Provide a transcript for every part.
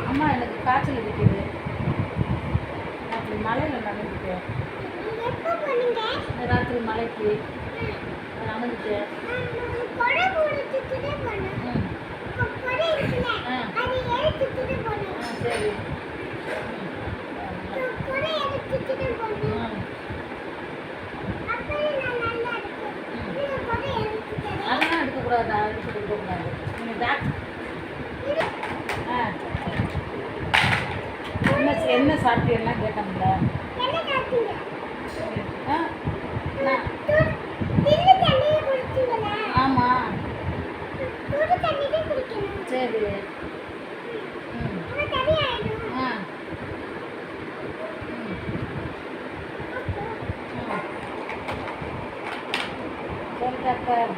அம்மா எனக்கு காய்ச்சல் அடிக்குது. ராத்திரி மலையில் நனைஞ்சிட்டேன். ராத்திரி மலைக்கு நனைஞ்சிட்டேன். சரி. அதெல்லாம் எடுக்கக்கூடாது, எடுத்து கொடுக்கக்கூடாது. நீங்கள் டாக்டர் என்ன சாப்பிட்டீங்கன்னா கேட்டோம்ல. ஆமாம் சரி. சரி டாக்டர்.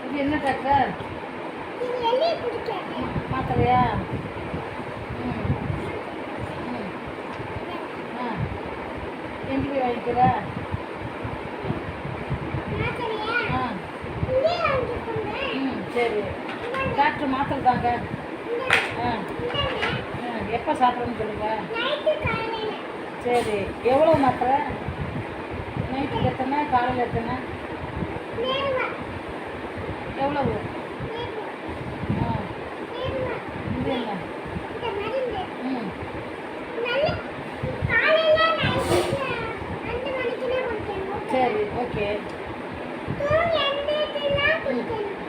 இது என்ன டாக்டர்? மாத்திரையா? எங்கே போய் வாங்கிக்கிற? சரி. டாக்டர் மாத்திரை தாங்க. எப்போ சாப்பிட்றேன்னு சொல்லுங்க. சரி. எவ்வளோ மாத்திரை? நைட்டுக்கு எத்தனை, காலையில் எத்தனை? எவ்வளவு? இது என்ன? சரி ஓகே.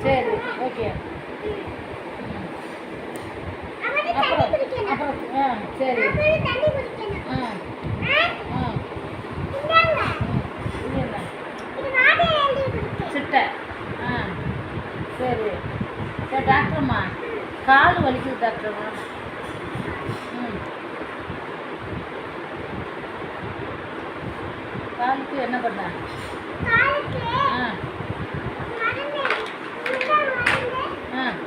சரி ஓகே. அப்புறம் சரி. சிட்டை. சரி. சரி டாக்டர்ம்மா, கால் வலிக்குது டாக்டர்ம்மா. காலுக்கு என்ன பண்ண?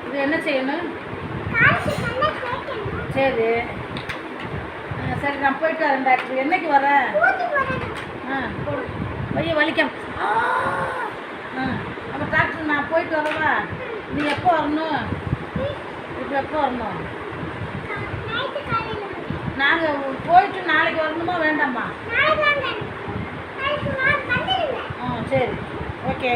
இது என்ன செய்யணும்? சரி. சரி நான் போயிட்டு வரேன் டாக்டர். என்னைக்கு வரேன்? பையன் வலிக்க. அப்போ டாக்டர் நான் போயிட்டு வரவா? நீ எப்போ வரணும்? இப்போ எப்போ வரணும்? நாங்கள் போயிட்டு நாளைக்கு வரணுமா வேண்டாமா? சரி ஓகே.